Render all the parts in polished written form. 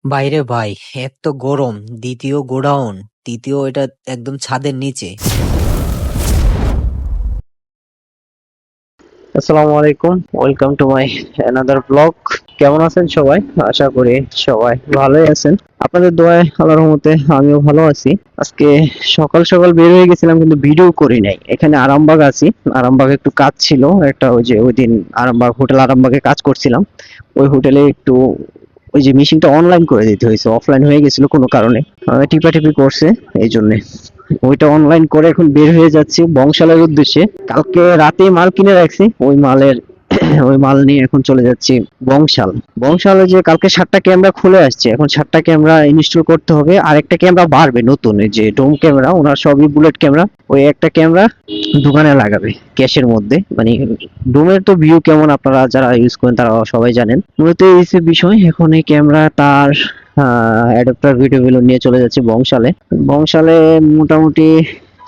বাইরে ভাই, এত গরম। দ্বিতীয় গোডাউন, তৃতীয় এটা একদম ছাদের নিচে। আসসালামু আলাইকুম, welcome to my another blog. কেমন আছেন সবাই? আশা করি সবাই ভালোই আছেন। আপনাদের দোয়ায় আল্লাহর রহমতে আমিও ভালো আছি। আজকে সকাল সকাল বের হয়ে গেছিলাম কিন্তু ভিডিও করি নাই। এখানে আরামবাগ আছি। আরামবাগে একটু কাজ ছিল, একটা ওই যে ওই দিন আরামবাগ হোটেল আরামবাগে কাজ করছিলাম। ওই হোটেলে একটু ওই যে মেশিনটা অনলাইন করে দিতে হয়েছে, অফলাইন হয়ে গেছিল কোনো কারণে। টিপাটিপি করছে এই জন্য ওইটা অনলাইন করে এখন বের হয়ে যাচ্ছি বংশালের উদ্দেশ্যে। কালকে রাতে মাল কিনে রাখছি, ওই মালের ওই মাল নিয়ে এখন চলে যাচ্ছি বংশাল। বংশালে যে কালকে 7টা ক্যামেরা খুলে আসছে, এখন 7টা ক্যামেরা ইনস্টল করতে হবে। আর একটা ক্যামেরা বাড়বে নতুন, এই যে ডোম ক্যামেরা, ওনার সবই বুলেট ক্যামেরা। ওই একটা ক্যামেরা দোকানে লাগাবে ক্যাশের মধ্যে। মানে ডোমের তো ভিউ কেমন আপনারা যারা ইউজ করেন তারা সবাই জানেন। মূলত এই হচ্ছে বিষয়। এখন এই ক্যামেরা তার অ্যাডাপ্টার ভিডিওগুলো নিয়ে চলে যাচ্ছে বংশালে। বংশালে মোটামুটি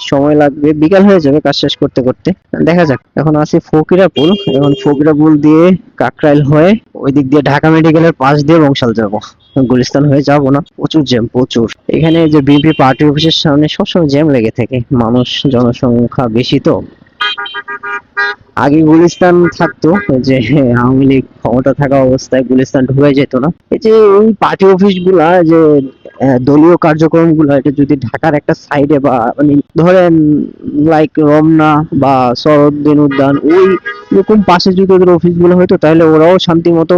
সময় লাগবে, বিকাল হয়ে যাবে কাজ শেষ করতে করতে। দেখা যাক। এখন আছি ফকিরাপুল। এখন ফকিরাপুল দিয়ে কাকরাইল হয়ে ওই দিক দিয়ে ঢাকা মেডিকেলের পাশ দিয়ে বংশাল যাব। গুলিস্তান হয়ে যাব না, প্রচুর জ্যাম প্রচুর। এখানে যে বিএনপি পার্টি অফিসের সামনে সবসময় জ্যাম লেগে থাকে, মানুষ জনসংখ্যা বেশি তো। আগে গুলিস্তান থাকতো, ওই যে আওয়ামী লীগ ক্ষমতা থাকা অবস্থায় গুলিস্তান ঢুকে যেত না। এই যে এই পার্টি অফিস গুলা যে দলীয় কার্যক্রম গুলা, এটা যদি ঢাকার একটা সাইডে বা মানে ধরেন লাইক রমনা বা শরৎদিন উদ্যান ওই রকম পাশে যদি ওদের অফিস গুলো হতো, তাহলে ওরাও শান্তি মতো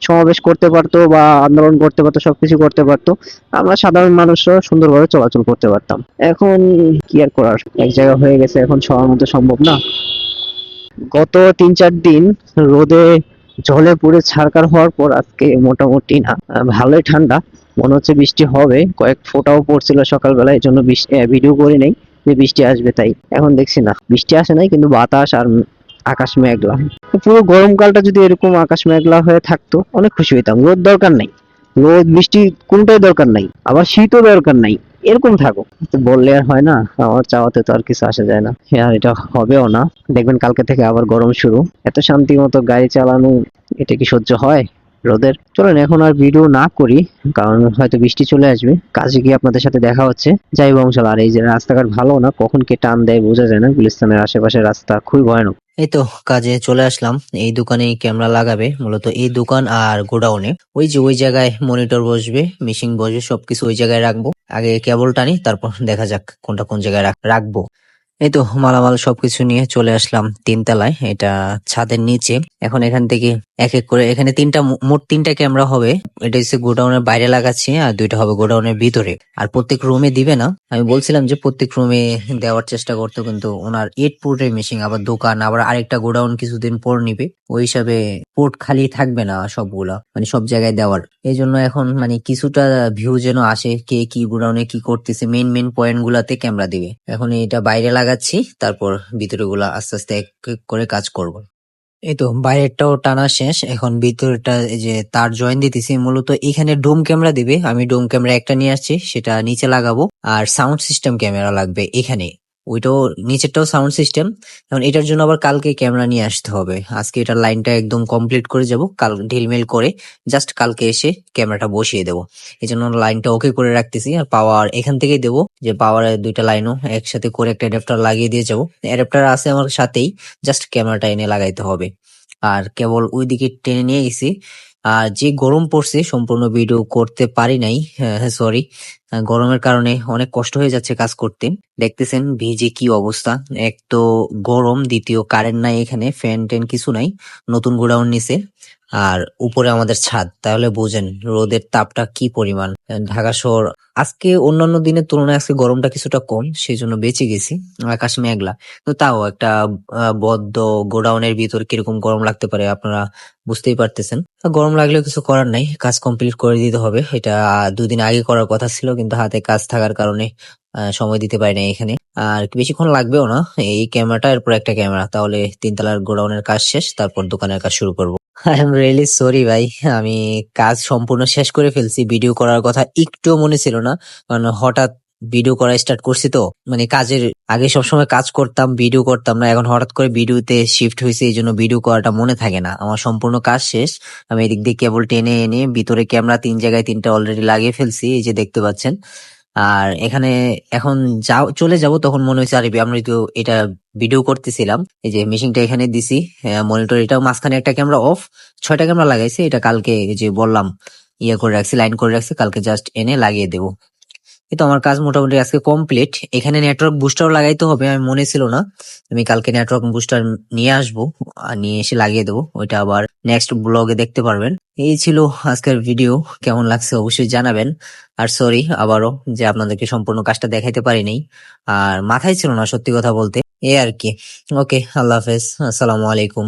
সমাবেশ করতে পারতো বা আন্দোলন করতে পারতো, সবকিছু করতে পারতো। আমরা সাধারণ মানুষরা সুন্দরভাবে চলাচল করতে পারতাম। এখন কি আর করার, এক জায়গা হয়ে গেছে, এখন সবার মতো সম্ভব না। গত 3-4 দিন রোদে জ্বলে পুড়ে ছারখার হওয়ার পর আজকে মোটামুটি না ভালোই ঠান্ডা। মনে হচ্ছে বৃষ্টি হবে, কয়েক ফোঁটাও পড়ছিল সকালবেলা, এই জন্য ভিডিও করি নাই যে বৃষ্টি আসবে তাই। এখন দেখছি না, বৃষ্টি আসে নাই, কিন্তু বাতাস আর আকাশ মেঘলা। পুরো গরমকালটা যদি এরকম আকাশ মেঘলা হয়ে থাকতো অনেক খুশি হইতাম। রোদ দরকার নাই, রোদ বৃষ্টি কোনটাই দরকার নাই, আবার শীতও দরকার নাই, এরকম থাকো। তো বললে আর হয় না, আমার চাওয়াতে তো আর কিছু আসা যায় না। আর এটা হবেও না। দেখবেন কালকে থেকে আবার গরম শুরু। এত শান্তি মতো গাড়ি চালানো, এটা কি সহ্য হয় রোদের? চলেন এখন আর ভিডিও না করি, কারণ হয়তো বৃষ্টি চলে আসবে। কাজে গিয়ে আপনাদের সাথে দেখা হচ্ছে। যাই বংশাল। আর এই যে রাস্তাঘাট ভালো না, কখন কে টান দেয় বোঝা যায় না। গুলিস্তানের আশেপাশের রাস্তা খুবই ভয়ানক। এই তো কাজে চলে আসলাম। এই দোকানেই ক্যামেরা লাগাবে, মূলত এই দোকান আর গোডাউনে। ওই যে ওই জায়গায় মনিটর বসবে, মেশিন বসবে, সবকিছু ওই জায়গায় রাখবো। আগে কেবল টানি, তারপর দেখা যাক কোনটা কোন জায়গায় রাখবো। এই তো মালামাল সবকিছু নিয়ে চলে আসলাম 3 তলায়, এটা ছাদের নিচে। এখন এখান থেকে এক এক করে, এখানে মোট তিনটা ক্যামেরা হবে। এটা হচ্ছে গোডাউনের বাইরে লাগাচ্ছি, আর 2টা হবে গোডাউনের ভিতরে। আর প্রত্যেক রুমে দিবে না, আমি বলছিলাম যে প্রত্যেক রুমে দেওয়ার চেষ্টা করতে, কিন্তু ওনার 8 পোর্টের মেশিন, আবার দোকান, আবার আরেকটা গোডাউন কিছুদিন পর নিবে। ওই হিসাবে পোর্ট খালি থাকবে না সবগুলা, মানে সব জায়গায় দেওয়ার। এই জন্য এখন মানে কিছুটা ভিউ যেন আসে, কে কি গোডাউনে কি করতেছে, মেইন মেইন পয়েন্ট গুলাতে ক্যামেরা দিবে। এখন এটা বাইরে লাগাচ্ছি, তারপর ভিতরে গুলা আস্তে আস্তে এক এক করে কাজ করব। এই তো বাইরেরটাও টানা শেষ, এখন ভিতরটা এই যে তার জয়েন দিতেছি। মূলত এখানে ডোম ক্যামেরা দিবে, আমি ডোম ক্যামেরা একটা নিয়ে আসছি, সেটা নিচে লাগাবো। আর সাউন্ড সিস্টেম ক্যামেরা লাগবে এখানে, ওইটাও নিচেরটাও সাউন্ড সিস্টেম। এখন এটার জন্য আবার কালকে ক্যামেরা নিয়ে আসতে হবে। আজকে এটার লাইনটা একদম কমপ্লিট করে যাব, কাল ঢিলমিল করে জাস্ট কালকে এসে ক্যামেরাটা বসিয়ে দেবো। এই জন্য লাইনটা ওকে করে রাখতেছি। আর পাওয়ার এখান থেকেই দেবো, যে পাওয়ারের 2টা লাইনও একসাথে করে একটা অ্যাডাপ্টার লাগিয়ে দিয়ে যাবো। অ্যাডাপ্টার আছে আমার সাথেই, জাস্ট ক্যামেরাটা এনে লাগাইতে হবে। আর কেবল ওইদিকে টেনে নিয়ে গেছি। আর যে গরম পড়ছে, সম্পূর্ণ ভিডিও করতে পারি নাই, সরি। গরমের কারণে অনেক কষ্ট হয়ে যাচ্ছে কাজ করতে। দেখতেছেন ভিজে কি অবস্থা। এক তো গরম, দ্বিতীয় কারেন্ট নাই, এখানে ফ্যান ট্যান কিছু নাই। নতুন গোডাউন নিছে, আর উপরে আমাদের ছাদ, তাহলে বুঝেন রোদের তাপটা কি পরিমাণ। ঢাকা শহর আজকে অন্যান্য দিনের তুলনায় আজকে গরমটা কিছুটা কম, সেই জন্য বেঁচে গেছি। আকাশ মেঘলা, তো তাও একটা বদ্ধ গোডাউনের ভিতর কিরকম গরম লাগতে পারে আপনারা বুঝতেই পারতেছেন। গরম লাগলেও কিছু করার নাই, কাজ কমপ্লিট করে দিতে হবে। এটা 2 দিন আগে করার কথা ছিল, কিন্তু হাতে কাজ থাকার কারণে সময় দিতে পারি না এখানে। আর বেশিক্ষণ লাগবেও না, এই ক্যামেরাটা এরপর একটা ক্যামেরা, তাহলে 3 তলার গোডাউনের কাজ শেষ, তারপর দোকানের কাজ শুরু করবো। আই এম রিয়েলি সরি ভাই, আমি কাজ সম্পূর্ণ শেষ করে ফেলছি। ভিডিও করার কথা একটুও মনে ছিল না, কারণ হঠাৎ ভিডিও করা স্টার্ট করছি তো, মানে কাজের আগে সবসময় কাজ করতাম, ভিডিও করতাম না, এখন হঠাৎ করে ভিডিওতে শিফট হয়েছে, এই জন্য ভিডিও করাটা মনে থাকে না। আমার সম্পূর্ণ কাজ শেষ, আমি এদিক দিয়ে কেবল টেনে এনে ভিতরে ক্যামেরা 3 জায়গায় 3টা অলরেডি লাগিয়ে ফেলছি, এই যে দেখতে পাচ্ছেন। আর এখানে এখন চলে যাব, তখন মনে হয়েছে আরে আমরা তো এটা ভিডিও করতেছিলাম, এই যে মেশিনটা এখানে দিছি, মনিটর এটাও মাঝখানে একটা ক্যামেরা অফ, 6টা ক্যামেরা লাগাইছি, এটা কালকে এই যে বললাম ইয়ে করে রাখছি, লাইন করে রাখছি, কালকে জাস্ট এনে লাগিয়ে দেবো। এই তো আমার কাজ মোটামুটি আজকে কমপ্লিট। এখানে নেটওয়ার্ক বুস্টার লাগাইতে হবে, আমি মনে ছিল না, আমি কালকে নেটওয়ার্ক বুস্টার নিয়ে আসবো আর নিয়ে এসে লাগিয়ে দেবো, ওইটা আবার নেক্সট ব্লগে দেখতে পারবেন। এই ছিল আজকের ভিডিও, কেমন লাগছে অবশ্যই জানাবেন। আর সরি আবারও যে আপনাদেরকে সম্পূর্ণ কাজটা দেখাইতে পারিনি, আর মাথায় ছিল না সত্যি কথা বলতে, এই আর কি। ওকে, আল্লাহ হাফেজ, আসসালামু আলাইকুম।